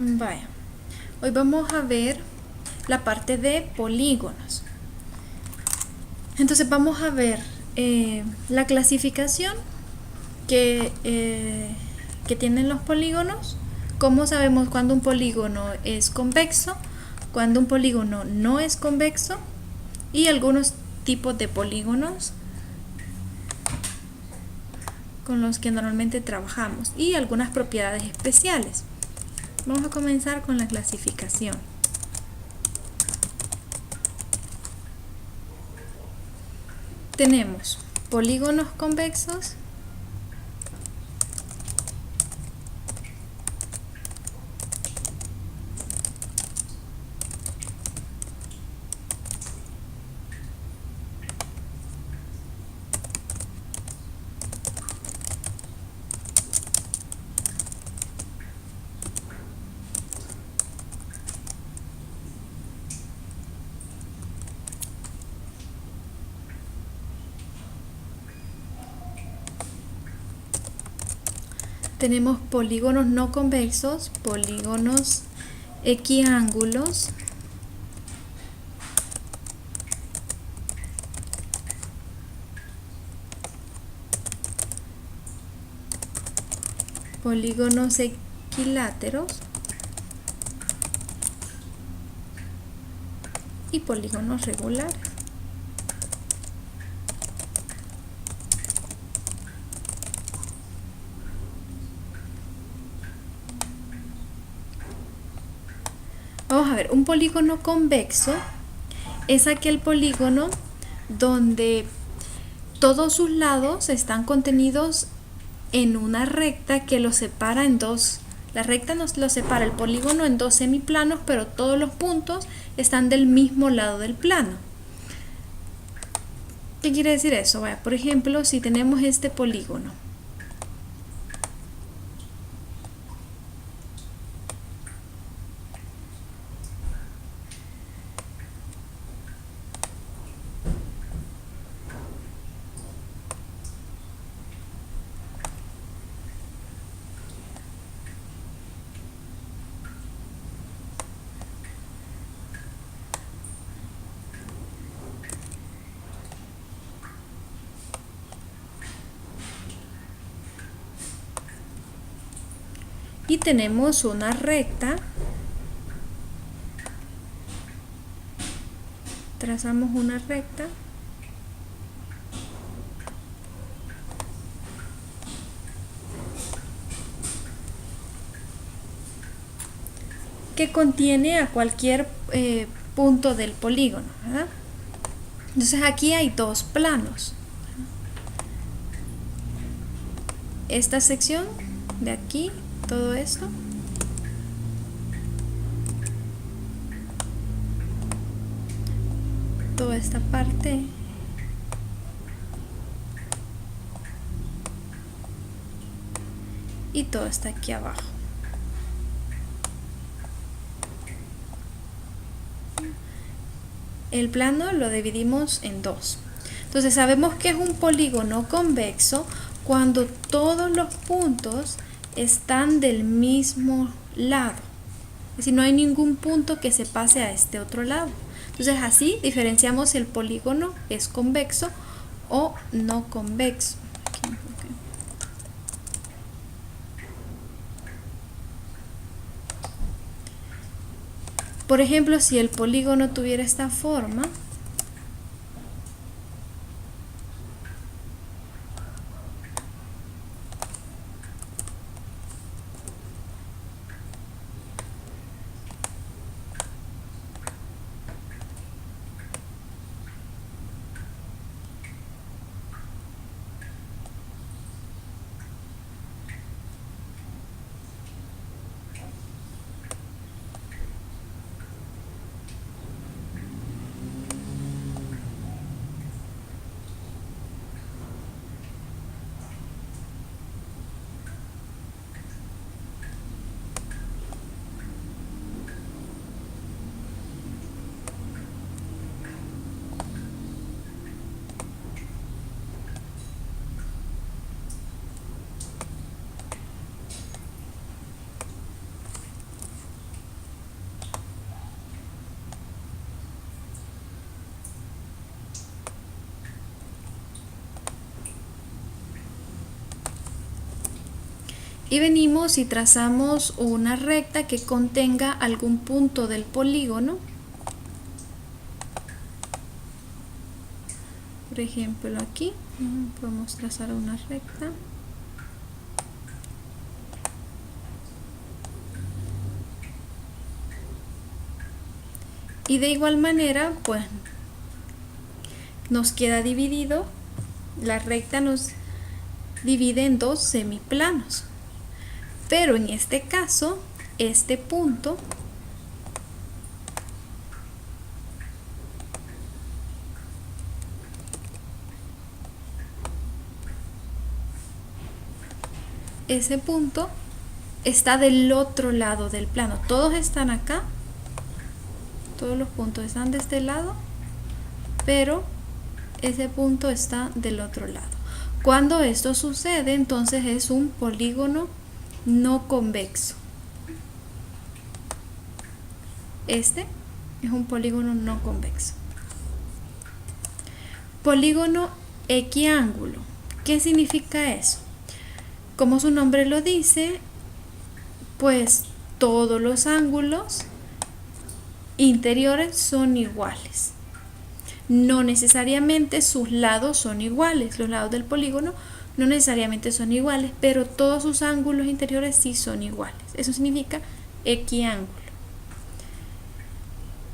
Vaya, hoy vamos a ver la parte de polígonos. Entonces vamos a ver la clasificación que tienen los polígonos, cómo sabemos cuando un polígono es convexo, cuando un polígono no es convexo y algunos tipos de polígonos con los que normalmente trabajamos y algunas propiedades especiales. Vamos a comenzar con la clasificación. Tenemos polígonos convexos, tenemos polígonos no convexos, polígonos equiángulos, polígonos equiláteros y polígonos regulares. Vamos a ver, un polígono convexo es aquel polígono donde todos sus lados están contenidos en una recta que lo separa en dos. La recta nos lo separa el polígono en dos semiplanos, pero todos los puntos están del mismo lado del plano. ¿Qué quiere decir eso? Vaya, por ejemplo, si tenemos este polígono, y tenemos una recta, trazamos una recta que contiene a cualquier punto del polígono, ¿verdad? Entonces aquí hay dos planos. Esta sección de aquí, todo esto, toda esta parte, y todo está aquí abajo. El plano lo dividimos en dos. Entonces sabemos que es un polígono convexo cuando todos los puntos están del mismo lado. Es decir, no hay ningún punto que se pase a este otro lado. Entonces así diferenciamos si el polígono es convexo o no convexo. Por ejemplo, si el polígono tuviera esta forma, Y venimos y trazamos una recta que contenga algún punto del polígono. Por ejemplo, aquí podemos trazar una recta. Y de igual manera, pues nos queda dividido, la recta nos divide en dos semiplanos. Pero en este caso, este punto ese punto está del otro lado del plano. Todos están acá, todos los puntos están de este lado, pero ese punto está del otro lado. Cuando esto sucede, entonces es un polígono no convexo. Este es un polígono no convexo. Polígono equiángulo. ¿Qué significa eso? Como su nombre lo dice, pues todos los ángulos interiores son iguales. No necesariamente sus lados son iguales. Los lados del polígono no necesariamente son iguales, pero todos sus ángulos interiores sí son iguales. Eso significa equiángulo.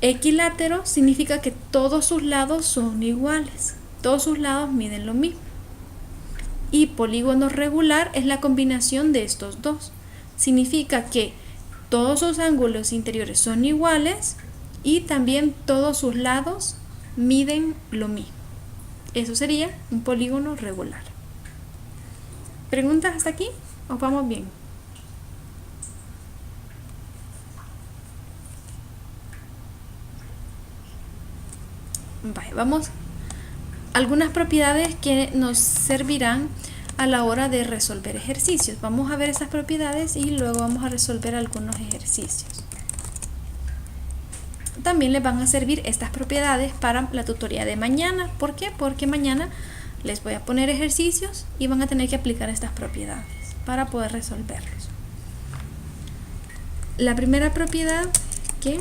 Equilátero significa que todos sus lados son iguales. Todos sus lados miden lo mismo. Y polígono regular es la combinación de estos dos. Significa que todos sus ángulos interiores son iguales y también todos sus lados miden lo mismo. Eso sería un polígono regular. ¿Preguntas hasta aquí? ¿O vamos bien? Vamos. Algunas propiedades que nos servirán a la hora de resolver ejercicios. Vamos a ver esas propiedades y luego vamos a resolver algunos ejercicios. También les van a servir estas propiedades para la tutoría de mañana. ¿Por qué? Porque mañana les voy a poner ejercicios y van a tener que aplicar estas propiedades para poder resolverlos. La primera propiedad que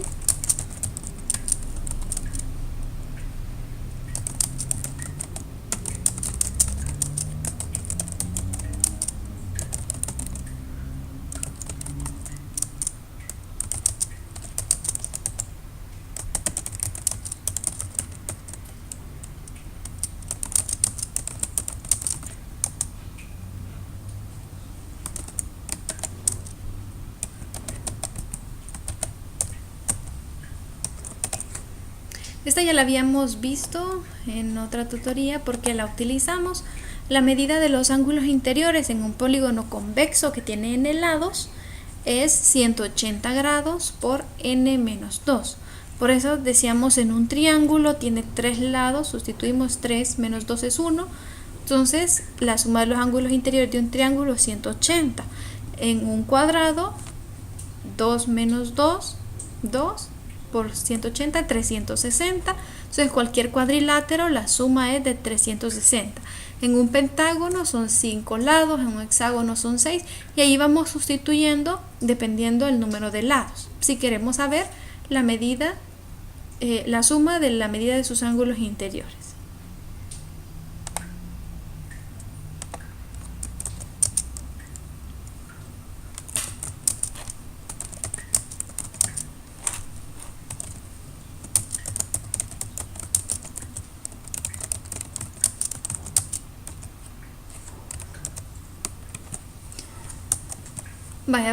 esta ya la habíamos visto en otra tutoría porque la utilizamos. La medida de los ángulos interiores en un polígono convexo que tiene n lados es 180 grados por n-2. Por eso decíamos en un triángulo tiene 3 lados, sustituimos 3 menos 2 es 1. Entonces la suma de los ángulos interiores de un triángulo es 180. En un cuadrado, 2 menos 2, 2. Por 180, 360. Entonces cualquier cuadrilátero la suma es de 360. En un pentágono son 5 lados, en un hexágono son 6 y ahí vamos sustituyendo dependiendo del número de lados. Si queremos saber la medida, la suma de la medida de sus ángulos interiores.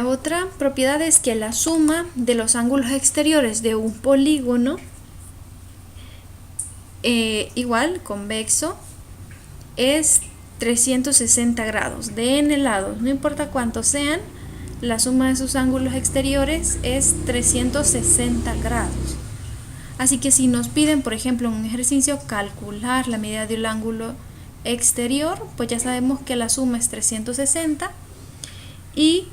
Otra propiedad es que la suma de los ángulos exteriores de un polígono igual convexo es 360 grados de n lados, no importa cuántos sean, la suma de sus ángulos exteriores es 360 grados. Así que si nos piden, por ejemplo, en un ejercicio calcular la medida del ángulo exterior, pues ya sabemos que la suma es 360 y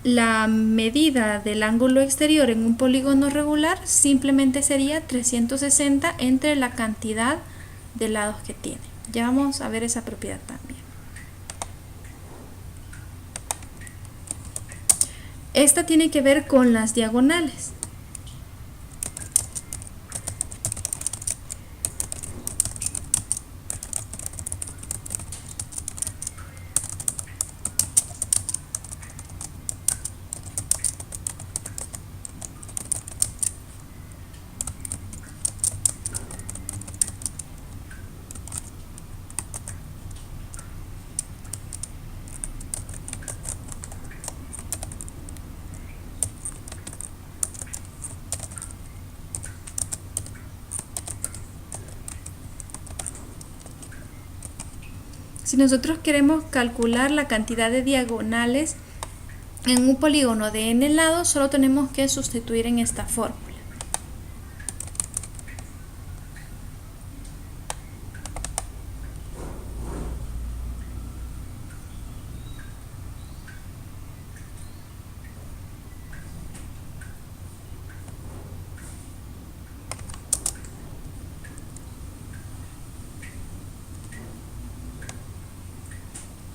la medida del ángulo exterior en un polígono regular simplemente sería 360 entre la cantidad de lados que tiene. Ya vamos a ver esa propiedad también. Esta tiene que ver con las diagonales. Si nosotros queremos calcular la cantidad de diagonales en un polígono de n lados, solo tenemos que sustituir en esta fórmula.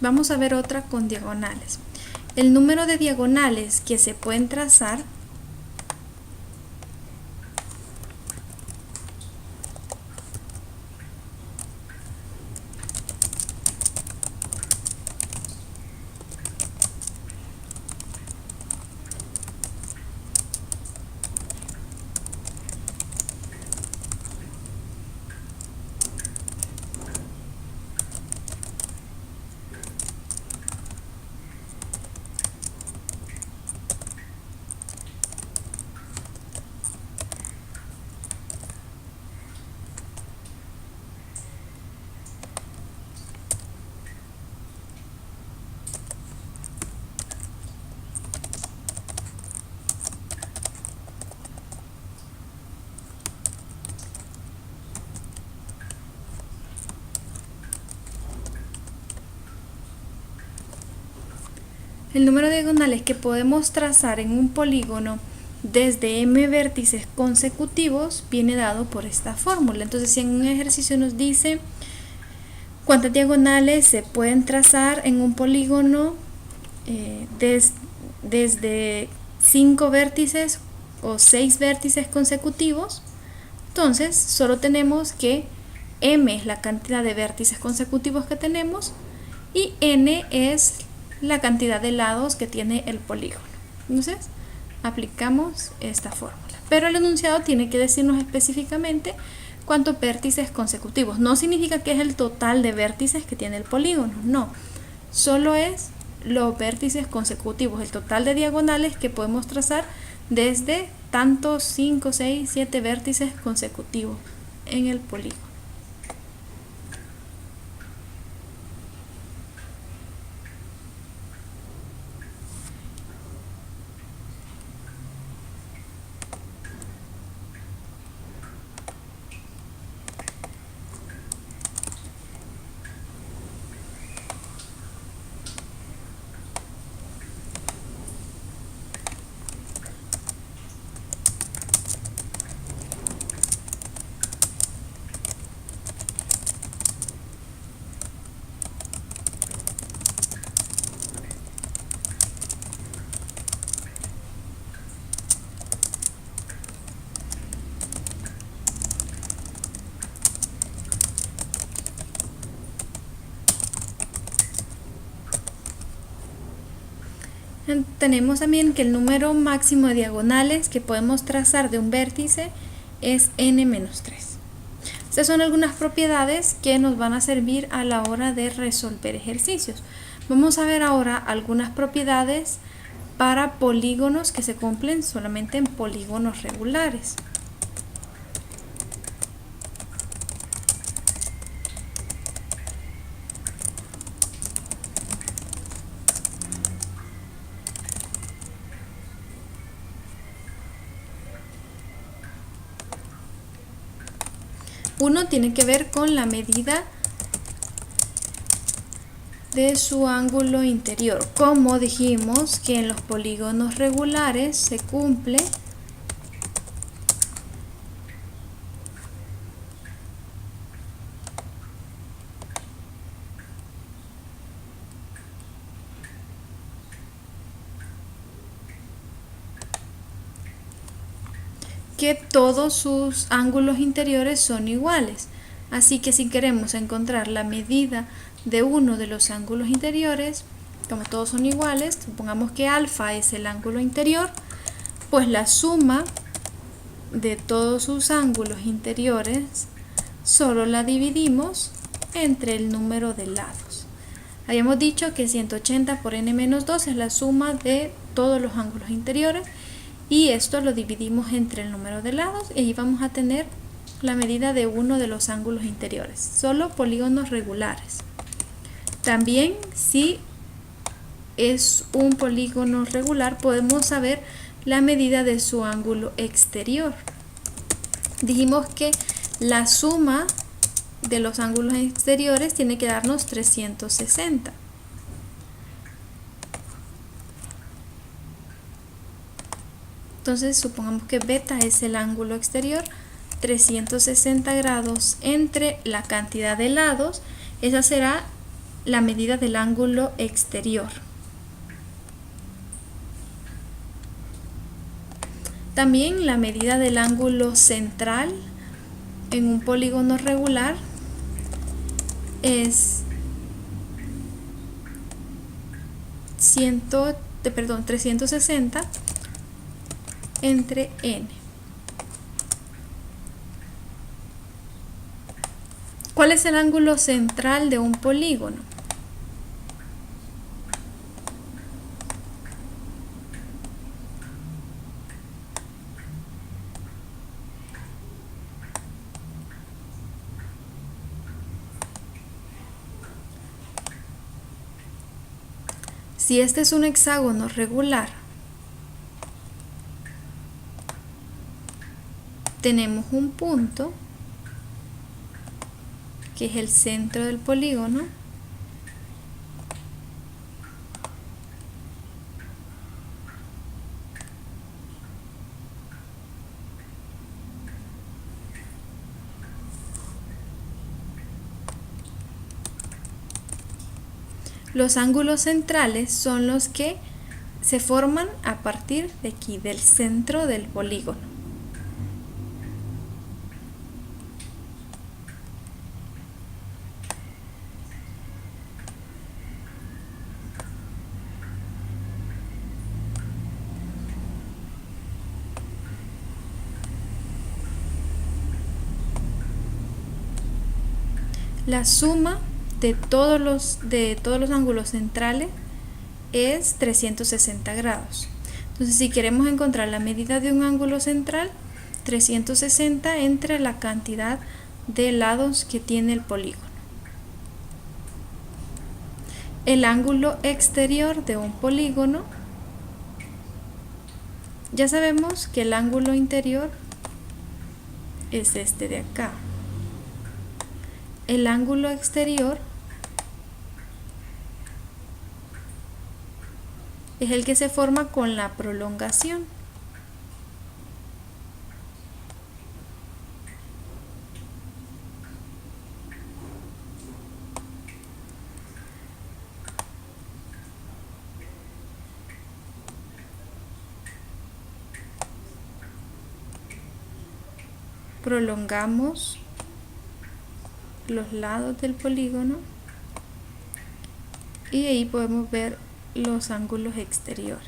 Vamos a ver otra con diagonales. El número de diagonales que se pueden trazar el número de diagonales que podemos trazar en un polígono desde m vértices consecutivos viene dado por esta fórmula. Entonces, si en un ejercicio nos dice cuántas diagonales se pueden trazar en un polígono desde 5 vértices o 6 vértices consecutivos, entonces solo tenemos que m es la cantidad de vértices consecutivos que tenemos y n es la cantidad de lados que tiene el polígono. Entonces aplicamos esta fórmula, pero el enunciado tiene que decirnos específicamente cuántos vértices consecutivos. No significa que es el total de vértices que tiene el polígono, no, solo es los vértices consecutivos, el total de diagonales que podemos trazar desde tantos 5, 6, 7 vértices consecutivos en el polígono. Tenemos también que el número máximo de diagonales que podemos trazar de un vértice es n-3. Estas son algunas propiedades que nos van a servir a la hora de resolver ejercicios. Vamos a ver ahora algunas propiedades para polígonos que se cumplen solamente en polígonos regulares. Uno tiene que ver con la medida de su ángulo interior. Como dijimos que en los polígonos regulares se cumple que todos sus ángulos interiores son iguales. Así que si queremos encontrar la medida de uno de los ángulos interiores, como todos son iguales, supongamos que alfa es el ángulo interior, pues la suma de todos sus ángulos interiores solo la dividimos entre el número de lados. Habíamos dicho que 180 por n-2 es la suma de todos los ángulos interiores y esto lo dividimos entre el número de lados y ahí vamos a tener la medida de uno de los ángulos interiores, solo polígonos regulares. También si es un polígono regular podemos saber la medida de su ángulo exterior. Dijimos que la suma de los ángulos exteriores tiene que darnos 360. Entonces supongamos que beta es el ángulo exterior, 360 grados entre la cantidad de lados, esa será la medida del ángulo exterior. También la medida del ángulo central en un polígono regular es 360 entre n. ¿Cuál es el ángulo central de un polígono? Si este es un hexágono regular, tenemos un punto que es el centro del polígono, los ángulos centrales son los que se forman a partir de aquí, del centro del polígono. La suma de todos los ángulos centrales es 360 grados. Entonces, si queremos encontrar la medida de un ángulo central, 360 entre la cantidad de lados que tiene el polígono. El ángulo exterior de un polígono, ya sabemos que el ángulo interior es este de acá. El ángulo exterior es el que se forma con la prolongación. Prolongamos los lados del polígono y ahí podemos ver los ángulos exteriores.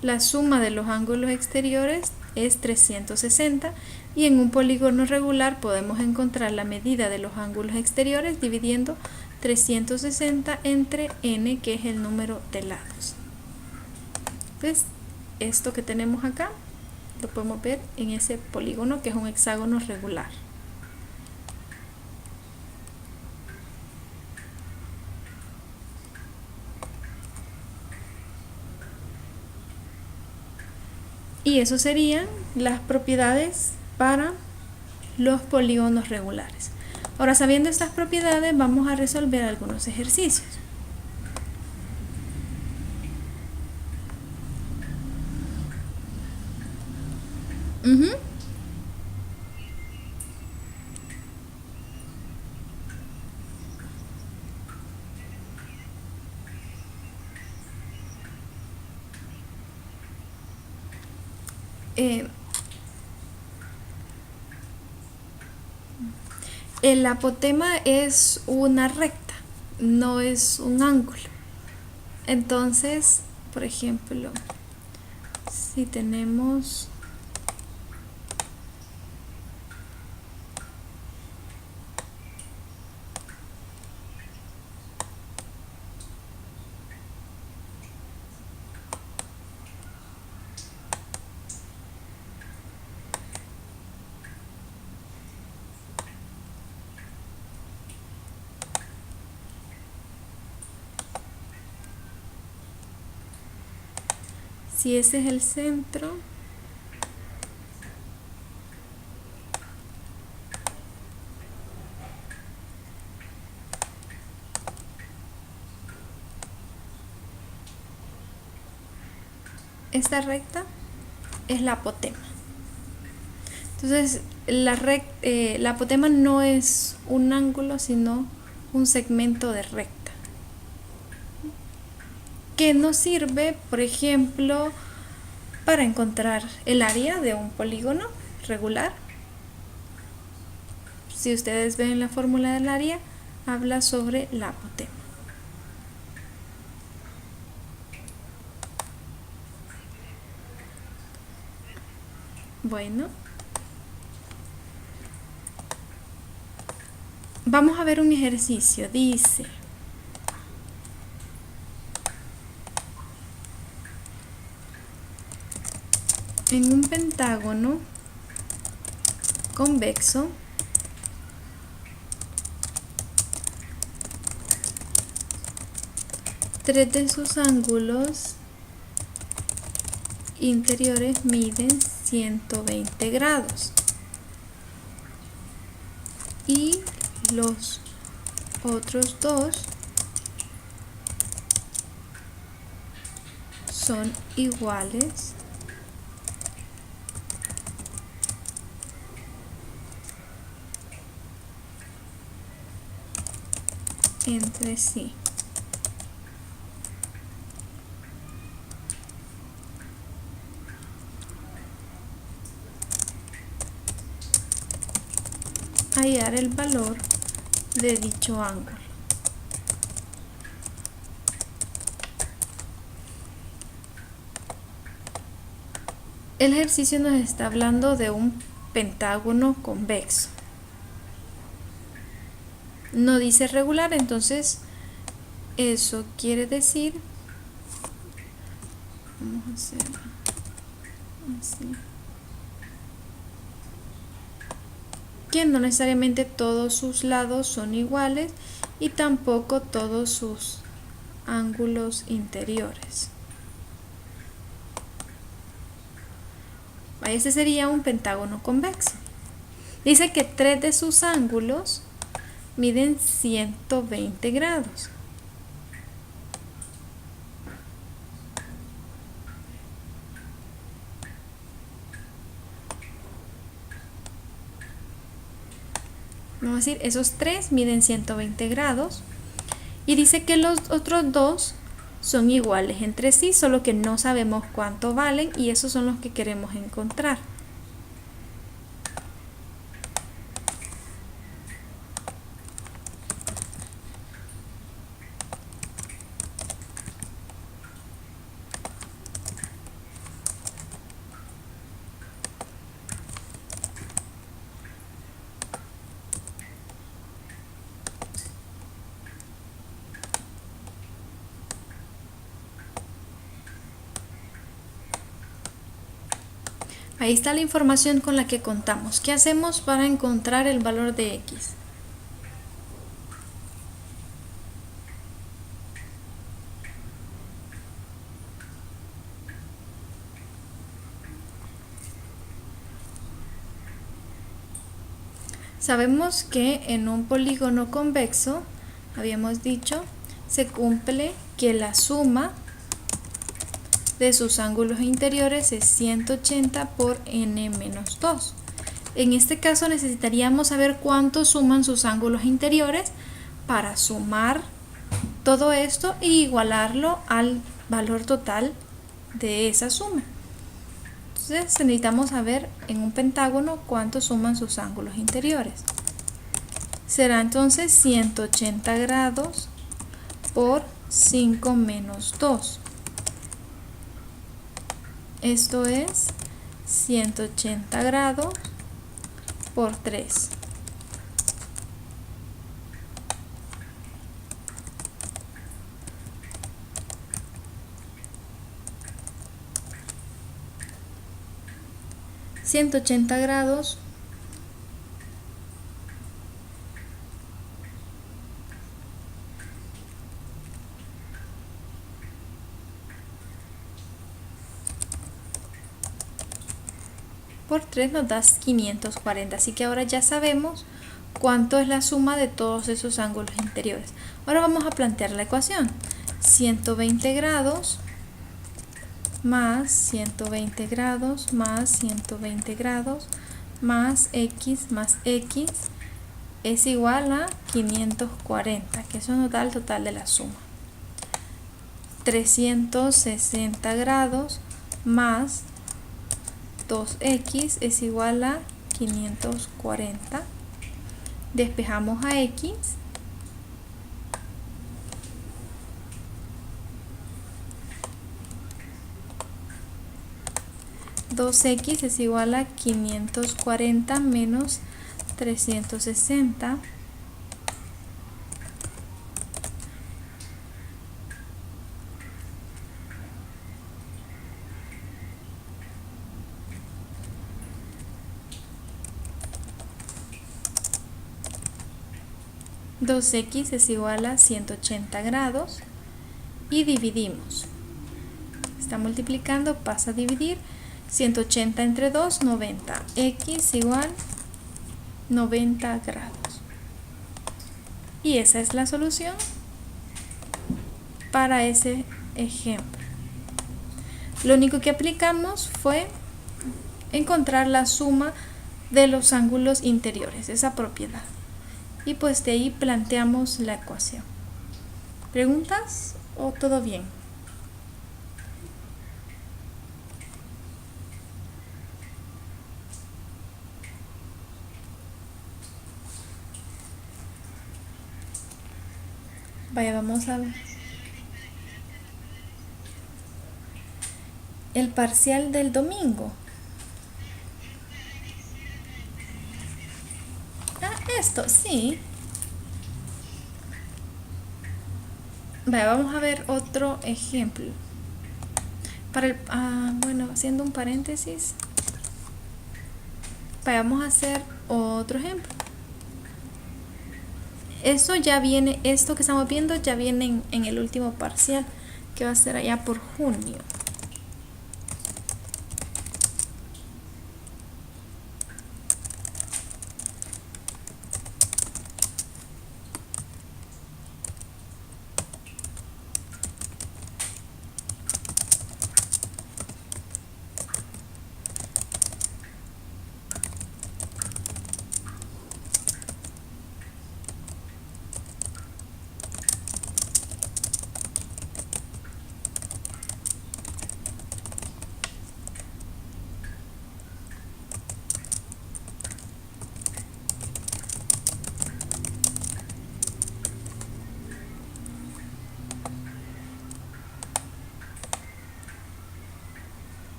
La suma de los ángulos exteriores es 360 y en un polígono regular podemos encontrar la medida de los ángulos exteriores dividiendo 360 entre n, que es el número de lados. Entonces, esto que tenemos acá lo podemos ver en ese polígono que es un hexágono regular. Y eso serían las propiedades para los polígonos regulares. Ahora, sabiendo estas propiedades, vamos a resolver algunos ejercicios. El apotema es una recta, no es un ángulo. Entonces, por ejemplo, si tenemos si ese es el centro, esta recta es la apotema. Entonces, la apotema no es un ángulo, sino un segmento de recta. Que nos sirve, por ejemplo, para encontrar el área de un polígono regular. Si ustedes ven la fórmula del área, habla sobre la apotema. Bueno, vamos a ver un ejercicio. Dice: en un pentágono convexo, tres de sus ángulos interiores miden 120 grados y los otros dos son iguales entre sí. Hallar el valor de dicho ángulo. El ejercicio nos está hablando de un pentágono convexo. No dice regular, entonces eso quiere decir, vamos a hacer así, que no necesariamente todos sus lados son iguales y tampoco todos sus ángulos interiores. Este sería un pentágono convexo. Dice que tres de sus ángulos miden 120 grados. Vamos a decir, esos tres miden 120 grados. Y dice que los otros dos son iguales entre sí, solo que no sabemos cuánto valen y esos son los que queremos encontrar. Ahí está la información con la que contamos. ¿Qué hacemos para encontrar el valor de X? Sabemos que en un polígono convexo, habíamos dicho, se cumple que la suma de sus ángulos interiores es 180 por n menos 2. En este caso necesitaríamos saber cuánto suman sus ángulos interiores para sumar todo esto y igualarlo al valor total de esa suma. Entonces necesitamos saber en un pentágono cuánto suman sus ángulos interiores. será entonces 180 grados por 5 menos 2. Esto es 180 grados por 3. $180 por 3 nos da 540. Así que ahora ya sabemos cuánto es la suma de todos esos ángulos interiores. Ahora vamos a plantear la ecuación. 120 grados más 120 grados más 120 grados más x es igual a 540, que eso nos da el total de la suma. 360 grados más 2x es igual a 540. Despejamos a x. $2x es igual a 540 menos 360. $2x es igual a 180 grados y dividimos. Está multiplicando, pasa a dividir. 180 entre 2, 90. X igual 90 grados. Y esa es la solución para ese ejemplo. Lo único que aplicamos fue encontrar la suma de los ángulos interiores, esa propiedad. Y pues de ahí planteamos la ecuación. ¿Preguntas o todo bien? Vaya, vamos a ver. El parcial del domingo. Esto, sí. Vaya, vamos a ver otro ejemplo. Para el, bueno, haciendo un paréntesis. Vaya, vamos a hacer otro ejemplo. Eso ya viene, esto que estamos viendo ya viene en el último parcial, que va a ser allá por junio.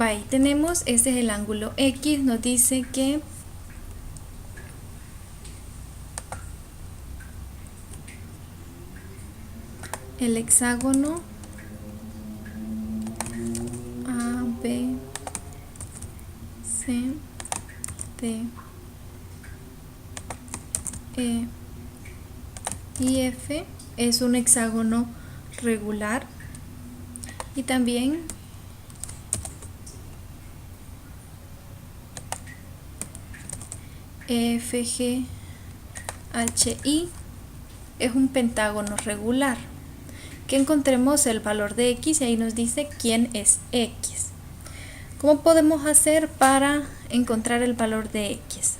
Ahí tenemos, este es el ángulo X, nos dice que el hexágono A, B, C, D, E y F es un hexágono regular, y también EFG HI es un pentágono regular. Que encontremos el valor de X y ahí nos dice quién es X. ¿Cómo podemos hacer para encontrar el valor de X?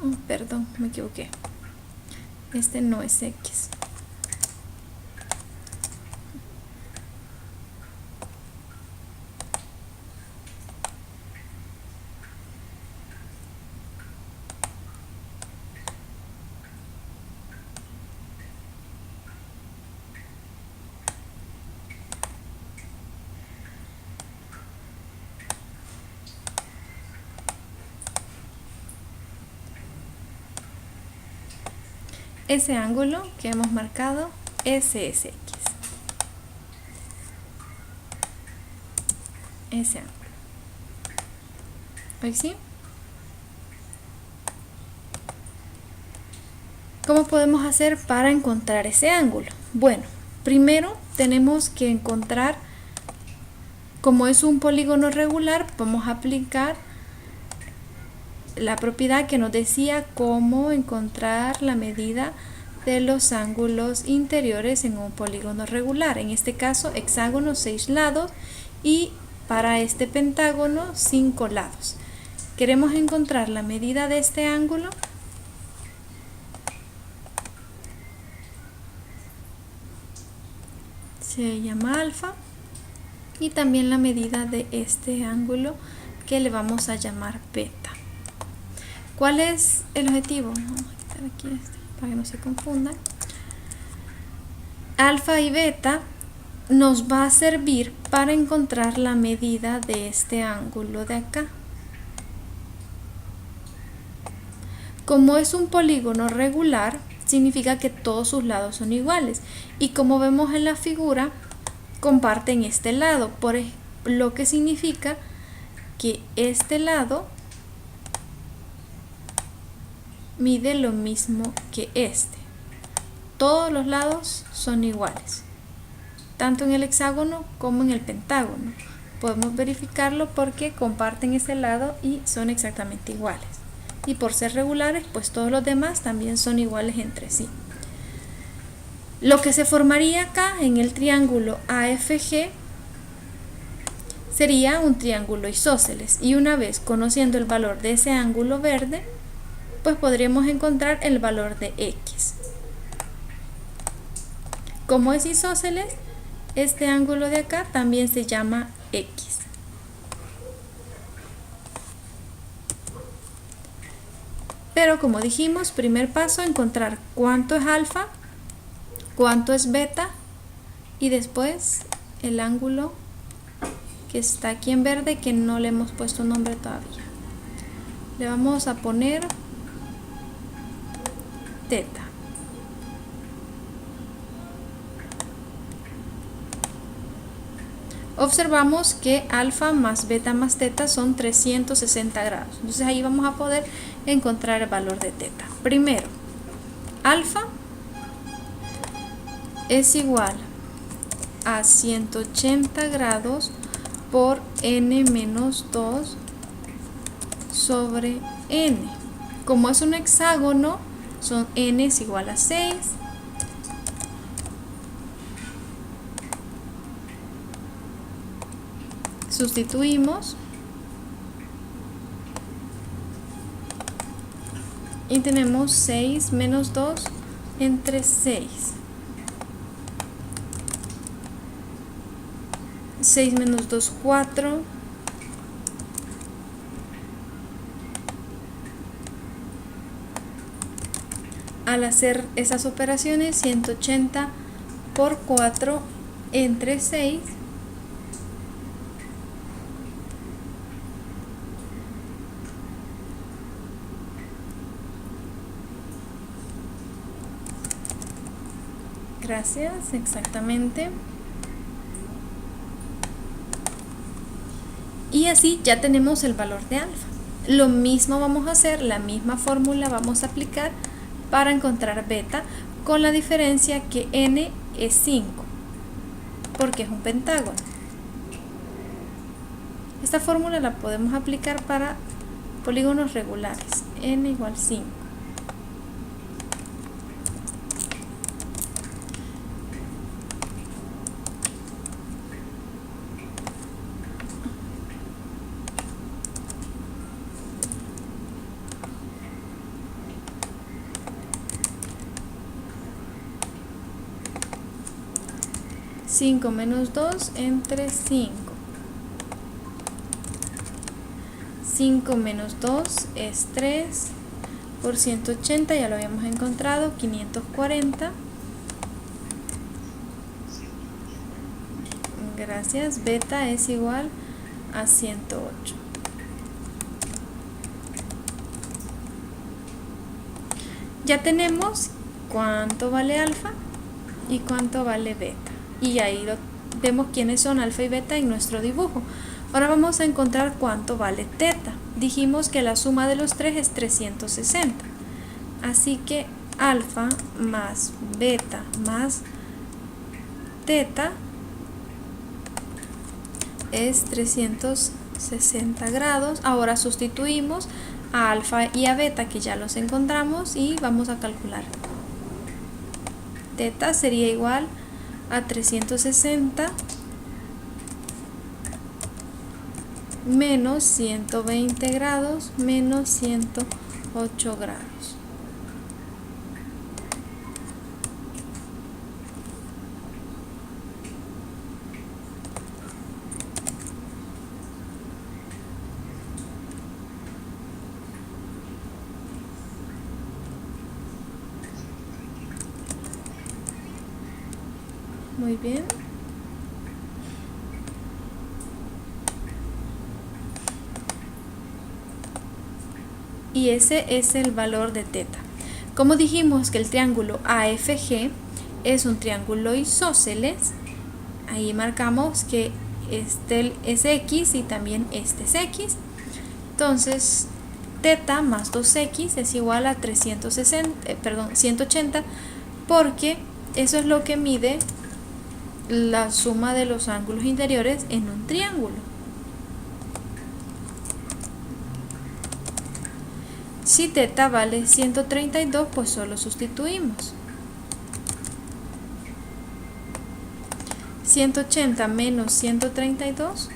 Oh, perdón, me equivoqué. Este no es X. Ese ángulo que hemos marcado, ese es X. Ese ángulo. ¿Hoy sí? ¿Cómo podemos hacer para encontrar ese ángulo? Bueno, primero tenemos que encontrar, como es un polígono regular, vamos a aplicar la propiedad que nos decía cómo encontrar la medida de los ángulos interiores en un polígono regular. En este caso, hexágono 6 lados y para este pentágono 5 lados. Queremos encontrar la medida de este ángulo. Se llama alfa. Y también la medida de este ángulo que le vamos a llamar beta. ¿Cuál es el objetivo? Vamos a quitar aquí para que no se confundan. Alfa y beta nos va a servir para encontrar la medida de este ángulo de acá. Como es un polígono regular, significa que todos sus lados son iguales. Y como vemos en la figura, comparten este lado, lo que significa que este lado mide lo mismo que este. Todos los lados son iguales, tanto en el hexágono como en el pentágono. Podemos verificarlo porque comparten ese lado y son exactamente iguales. Y por ser regulares, pues todos los demás también son iguales entre sí. Lo que se formaría acá en el triángulo AFG sería un triángulo isósceles, y una vez conociendo el valor de ese ángulo verde, pues podríamos encontrar el valor de X. Como es isósceles, este ángulo de acá también se llama X. Pero como dijimos, primer paso, encontrar cuánto es alfa, cuánto es beta y después el ángulo que está aquí en verde, que no le hemos puesto nombre todavía. Le vamos a poner teta. Observamos que alfa más beta más teta son 360 grados. Entonces ahí vamos a poder encontrar el valor de teta. Primero, alfa es igual a 180 grados por n menos 2 sobre n. Como es un hexágono, son n es igual a 6. Sustituimos y tenemos 6 menos 2 entre 6. 6 menos 2, 4. Al hacer esas operaciones, 180 por 4 entre 6. Gracias, exactamente. Y así ya tenemos el valor de alfa. Lo mismo vamos a hacer, la misma fórmula vamos a aplicar para encontrar beta, con la diferencia que n es 5, porque es un pentágono. Esta fórmula la podemos aplicar para polígonos regulares, n igual 5. Cinco menos 2 entre 5. 5 menos 2 es 3 por 180, ya lo habíamos encontrado, 540. Gracias, beta es igual a 108. Ya tenemos cuánto vale alfa y cuánto vale beta. Y ahí vemos quiénes son alfa y beta en nuestro dibujo. Ahora vamos a encontrar cuánto vale teta. Dijimos que la suma de los tres es 360. Así que alfa más beta más teta es 360 grados. Ahora sustituimos a alfa y a beta, que ya los encontramos, y vamos a calcular. Teta sería igual a 360 menos 120 grados menos 108 grados. Muy bien. Y ese es el valor de teta. Como dijimos que el triángulo AFG es un triángulo isósceles, ahí marcamos que este es X y también este es X. Entonces, teta más 2X es igual a 180, porque eso es lo que mide la suma de los ángulos interiores en un triángulo. Si teta vale 132, pues solo sustituimos. 180 menos 132.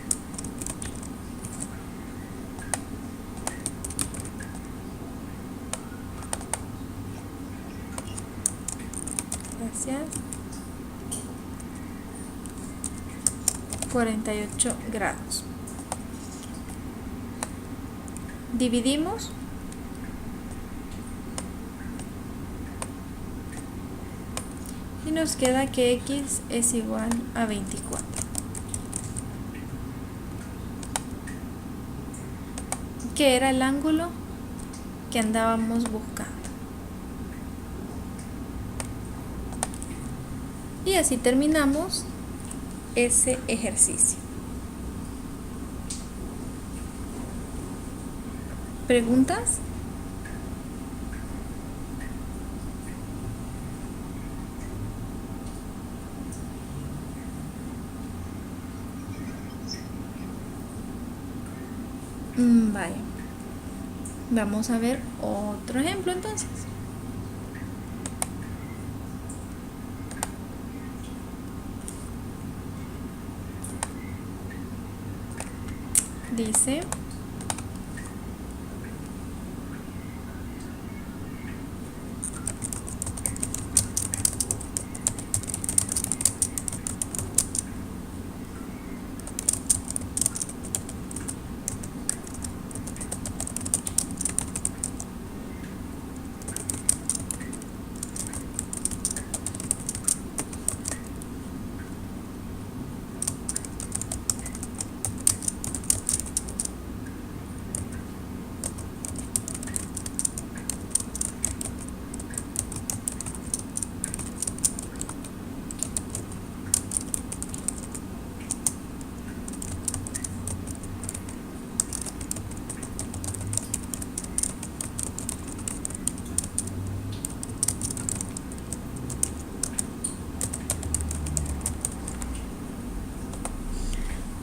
Gracias. 48 grados. Dividimos. Y nos queda que X es igual a 24. Que era el ángulo que andábamos buscando. Y así terminamos ese ejercicio. ¿Preguntas? Vale. Vamos a ver otro ejemplo entonces. Dice: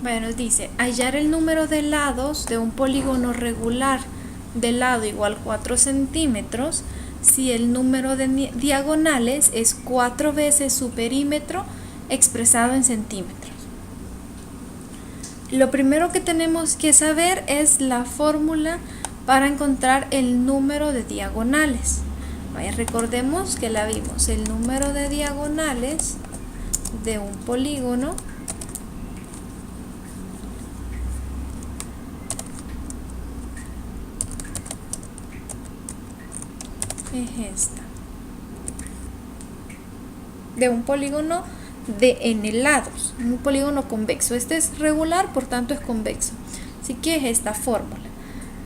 Bueno, nos dice hallar el número de lados de un polígono regular de lado igual 4 centímetros si el número de diagonales es 4 veces su perímetro expresado en centímetros. Lo primero que tenemos que saber es la fórmula para encontrar el número de diagonales. Recordemos que la vimos, el número de diagonales de un polígono es esta, de un polígono de n lados, un polígono convexo. Este es regular, por tanto es convexo, así que es esta fórmula.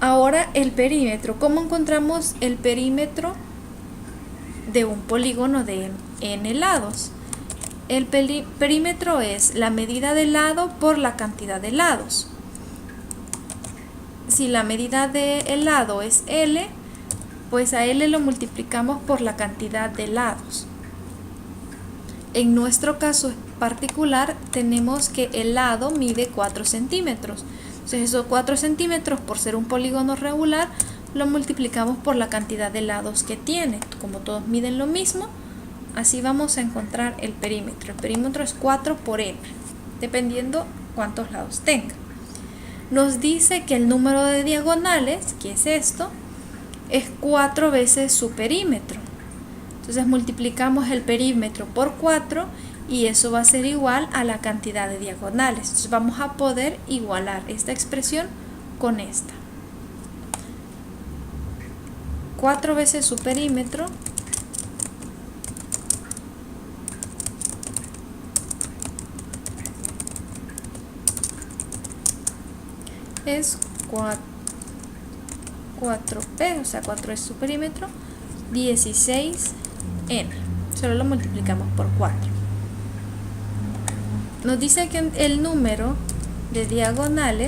Ahora el perímetro. ¿Cómo encontramos el perímetro de un polígono de n lados? El perímetro es la medida de lado por la cantidad de lados. Si la medida del lado es L, pues a L lo multiplicamos por la cantidad de lados. En nuestro caso particular tenemos que el lado mide 4 centímetros. Entonces esos 4 centímetros, por ser un polígono regular, lo multiplicamos por la cantidad de lados que tiene. Como todos miden lo mismo, así vamos a encontrar el perímetro. El perímetro es 4 por n, dependiendo cuántos lados tenga. Nos dice que el número de diagonales, que es esto, es 4 veces su perímetro. Entonces multiplicamos el perímetro por 4 y eso va a ser igual a la cantidad de diagonales. Entonces vamos a poder igualar esta expresión con esta. 4 veces su perímetro es 4p, o sea 4 es su perímetro, 16n. Solo lo multiplicamos por 4. Nos dice que el número de diagonales